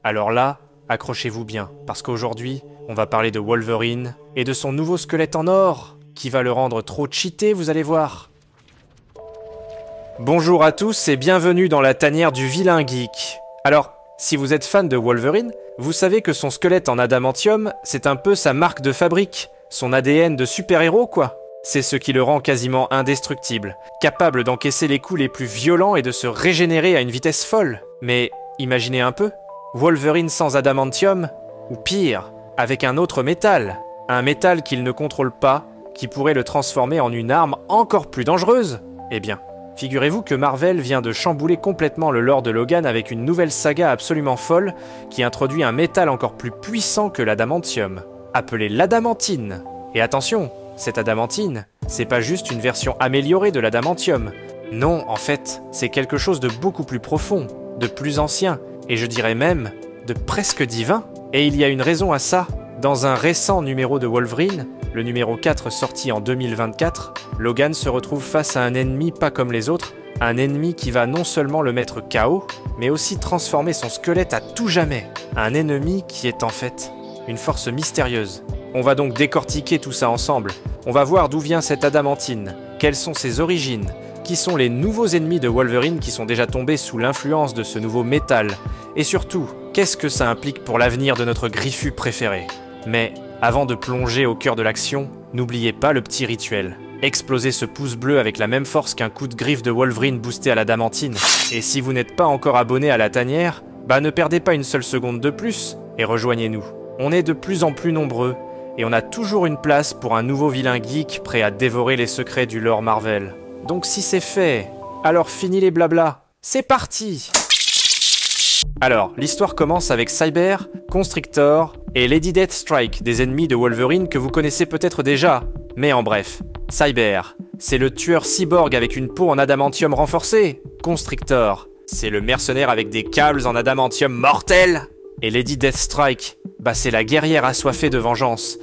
Alors là, accrochez-vous bien, parce qu'aujourd'hui, on va parler de Wolverine et de son nouveau squelette en or, qui va le rendre trop cheaté, vous allez voir. Bonjour à tous et bienvenue dans la tanière du vilain geek. Alors, si vous êtes fan de Wolverine, vous savez que son squelette en adamantium, c'est un peu sa marque de fabrique, son ADN de super-héros quoi. C'est ce qui le rend quasiment indestructible, capable d'encaisser les coups les plus violents et de se régénérer à une vitesse folle. Mais imaginez un peu, Wolverine sans adamantium, ou pire, avec un autre métal. Un métal qu'il ne contrôle pas, qui pourrait le transformer en une arme encore plus dangereuse. Eh bien, figurez-vous que Marvel vient de chambouler complètement le lore de Logan avec une nouvelle saga absolument folle qui introduit un métal encore plus puissant que l'adamantium, appelé l'adamantine. Et attention, cette adamantine, c'est pas juste une version améliorée de l'adamantium. Non, en fait, c'est quelque chose de beaucoup plus profond, de plus ancien, et je dirais même, de presque divin. Et il y a une raison à ça. Dans un récent numéro de Wolverine, le numéro 4 sorti en 2024, Logan se retrouve face à un ennemi pas comme les autres, un ennemi qui va non seulement le mettre KO, mais aussi transformer son squelette à tout jamais. Un ennemi qui est en fait une force mystérieuse. On va donc décortiquer tout ça ensemble. On va voir d'où vient cette adamantine, quelles sont ses origines, qui sont les nouveaux ennemis de Wolverine qui sont déjà tombés sous l'influence de ce nouveau métal, et surtout, qu'est-ce que ça implique pour l'avenir de notre griffu préféré. Mais avant de plonger au cœur de l'action, n'oubliez pas le petit rituel. Explosez ce pouce bleu avec la même force qu'un coup de griffe de Wolverine boosté à l'adamantine. Et si vous n'êtes pas encore abonné à la tanière, ne perdez pas une seule seconde de plus et rejoignez-nous. On est de plus en plus nombreux et on a toujours une place pour un nouveau vilain geek prêt à dévorer les secrets du lore Marvel. Donc si c'est fait, alors fini les blablas. C'est parti! Alors, l'histoire commence avec Cyber, Constrictor et Lady Deathstrike, des ennemis de Wolverine que vous connaissez peut-être déjà. Mais en bref, Cyber, c'est le tueur cyborg avec une peau en adamantium renforcée. Constrictor, c'est le mercenaire avec des câbles en adamantium mortel. Et Lady Deathstrike, c'est la guerrière assoiffée de vengeance,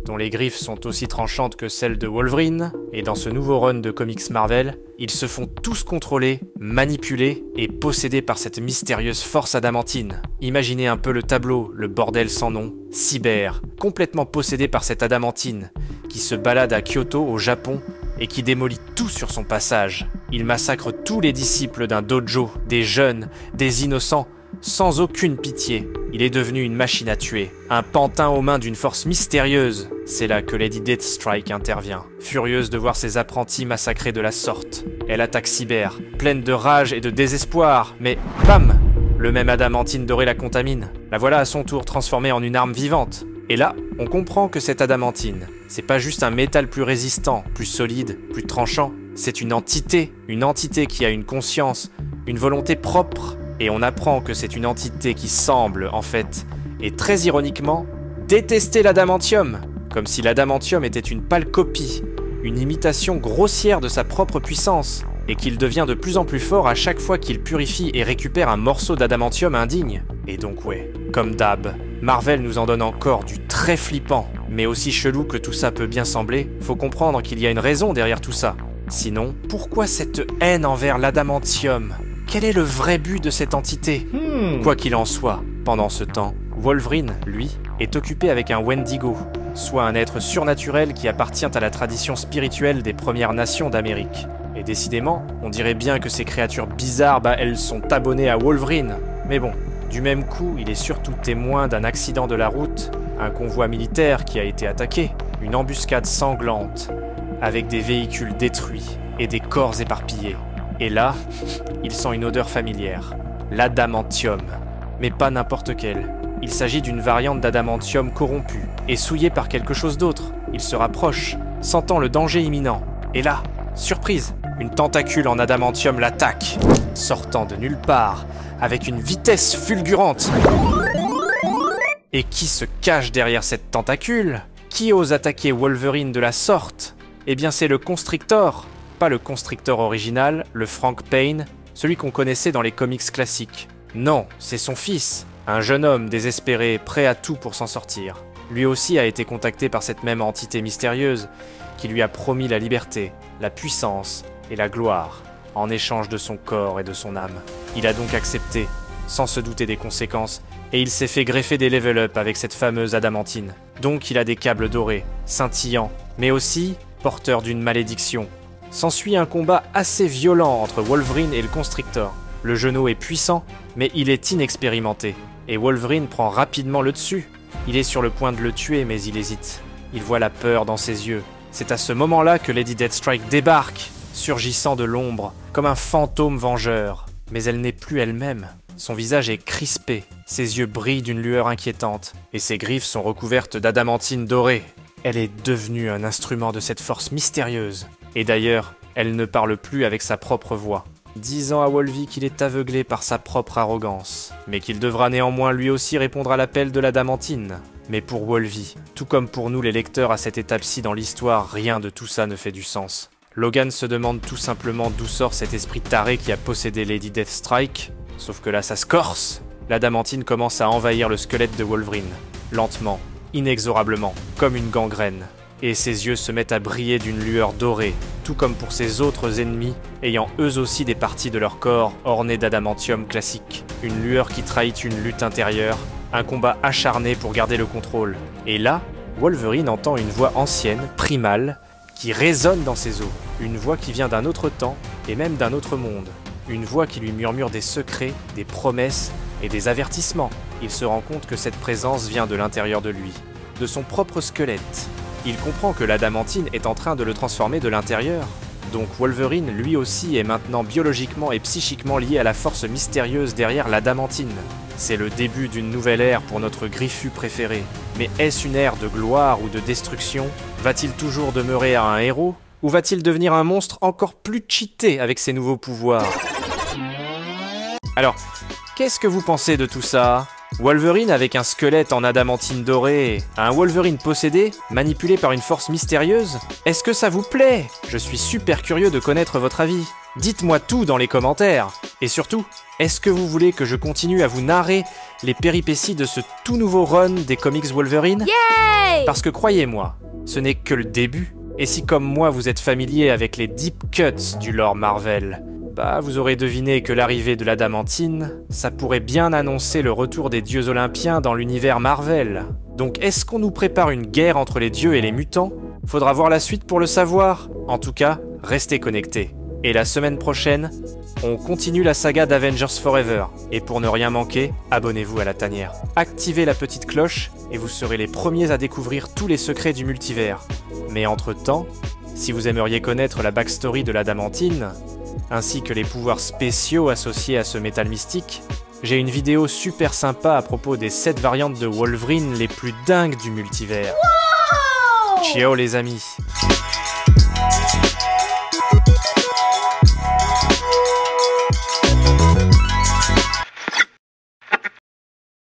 dont les griffes sont aussi tranchantes que celles de Wolverine, et dans ce nouveau run de comics Marvel, ils se font tous contrôler, manipulés et possédés par cette mystérieuse force adamantine. Imaginez un peu le tableau, le bordel sans nom. Cyber, complètement possédé par cette adamantine, qui se balade à Kyoto, au Japon, et qui démolit tout sur son passage. Il massacre tous les disciples d'un dojo, des jeunes, des innocents, sans aucune pitié. Il est devenu une machine à tuer, un pantin aux mains d'une force mystérieuse. C'est là que Lady Deathstrike intervient, furieuse de voir ses apprentis massacrés de la sorte. Elle attaque Cyber, pleine de rage et de désespoir, mais bam! Le même adamantine doré la contamine. La voilà à son tour transformée en une arme vivante. Et là, on comprend que cette adamantine, c'est pas juste un métal plus résistant, plus solide, plus tranchant. C'est une entité qui a une conscience, une volonté propre. Et on apprend que c'est une entité qui semble, en fait, et très ironiquement, détester l'adamantium. Comme si l'adamantium était une pâle copie, une imitation grossière de sa propre puissance, et qu'il devient de plus en plus fort à chaque fois qu'il purifie et récupère un morceau d'adamantium indigne. Et donc ouais, comme d'hab, Marvel nous en donne encore du très flippant. Mais aussi chelou que tout ça peut bien sembler, faut comprendre qu'il y a une raison derrière tout ça. Sinon, pourquoi cette haine envers l'adamantium ? Quel est le vrai but de cette entité ? Quoi qu'il en soit, pendant ce temps, Wolverine, lui, est occupé avec un Wendigo, soit un être surnaturel qui appartient à la tradition spirituelle des Premières Nations d'Amérique. Et décidément, on dirait bien que ces créatures bizarres, elles sont abonnées à Wolverine. Mais bon, du même coup, il est surtout témoin d'un accident de la route, un convoi militaire qui a été attaqué, une embuscade sanglante, avec des véhicules détruits et des corps éparpillés. Et là, il sent une odeur familière, l'adamantium. Mais pas n'importe quelle. Il s'agit d'une variante d'adamantium corrompu et souillé par quelque chose d'autre. Il se rapproche, sentant le danger imminent. Et là, surprise, une tentacule en adamantium l'attaque, sortant de nulle part, avec une vitesse fulgurante. Et qui se cache derrière cette tentacule ? Qui ose attaquer Wolverine de la sorte ? Eh bien c'est le Constrictor. Pas le Constrictor original, le Frank Payne, celui qu'on connaissait dans les comics classiques. Non, c'est son fils, un jeune homme désespéré, prêt à tout pour s'en sortir. Lui aussi a été contacté par cette même entité mystérieuse qui lui a promis la liberté, la puissance et la gloire, en échange de son corps et de son âme. Il a donc accepté, sans se douter des conséquences, Et il s'est fait greffer des level up avec cette fameuse adamantine. Donc il a des câbles dorés, scintillants, mais aussi porteurs d'une malédiction. S'ensuit un combat assez violent entre Wolverine et le Constrictor. Le genou est puissant, mais il est inexpérimenté. Et Wolverine prend rapidement le dessus. Il est sur le point de le tuer, mais il hésite. Il voit la peur dans ses yeux. C'est à ce moment-là que Lady Deathstrike débarque, surgissant de l'ombre, comme un fantôme vengeur. Mais elle n'est plus elle-même. Son visage est crispé, ses yeux brillent d'une lueur inquiétante, et ses griffes sont recouvertes d'adamantine dorée. Elle est devenue un instrument de cette force mystérieuse. Et d'ailleurs, elle ne parle plus avec sa propre voix, disant à Wolvie qu'il est aveuglé par sa propre arrogance, mais qu'il devra néanmoins lui aussi répondre à l'appel de l'adamantine. Mais pour Wolvie, tout comme pour nous les lecteurs à cette étape-ci dans l'histoire, rien de tout ça ne fait du sens. Logan se demande tout simplement d'où sort cet esprit taré qui a possédé Lady Deathstrike, sauf que là ça se corse. L'adamantine commence à envahir le squelette de Wolverine, lentement, inexorablement, comme une gangrène. Et ses yeux se mettent à briller d'une lueur dorée, tout comme pour ses autres ennemis, ayant eux aussi des parties de leur corps ornées d'adamantium classique. Une lueur qui trahit une lutte intérieure, un combat acharné pour garder le contrôle. Et là, Wolverine entend une voix ancienne, primale, qui résonne dans ses os. Une voix qui vient d'un autre temps, et même d'un autre monde. Une voix qui lui murmure des secrets, des promesses et des avertissements. Il se rend compte que cette présence vient de l'intérieur de lui, de son propre squelette. Il comprend que l'adamantine est en train de le transformer de l'intérieur. Donc Wolverine, lui aussi, est maintenant biologiquement et psychiquement lié à la force mystérieuse derrière l'adamantine. C'est le début d'une nouvelle ère pour notre Griffu préféré. Mais est-ce une ère de gloire ou de destruction? Va-t-il toujours demeurer un héros? Ou va-t-il devenir un monstre encore plus cheaté avec ses nouveaux pouvoirs? Alors, qu'est-ce que vous pensez de tout ça? Wolverine avec un squelette en adamantine dorée, un Wolverine possédé, manipulé par une force mystérieuse? Est-ce que ça vous plaît? Je suis super curieux de connaître votre avis. Dites-moi tout dans les commentaires. Et surtout, est-ce que vous voulez que je continue à vous narrer les péripéties de ce tout nouveau run des comics Wolverine? Yay! Parce que croyez-moi, ce n'est que le début. Et si comme moi vous êtes familier avec les deep cuts du lore Marvel, bah vous aurez deviné que l'arrivée de l'adamantine, ça pourrait bien annoncer le retour des dieux olympiens dans l'univers Marvel. Donc est-ce qu'on nous prépare une guerre entre les dieux et les mutants? Faudra voir la suite pour le savoir. En tout cas, restez connectés. Et la semaine prochaine, on continue la saga d'Avengers Forever. Et pour ne rien manquer, abonnez-vous à la tanière. Activez la petite cloche et vous serez les premiers à découvrir tous les secrets du multivers. Mais entre-temps, si vous aimeriez connaître la backstory de l'adamantine, ainsi que les pouvoirs spéciaux associés à ce métal mystique, j'ai une vidéo super sympa à propos des 7 variantes de Wolverine les plus dingues du multivers. Wow! Ciao les amis!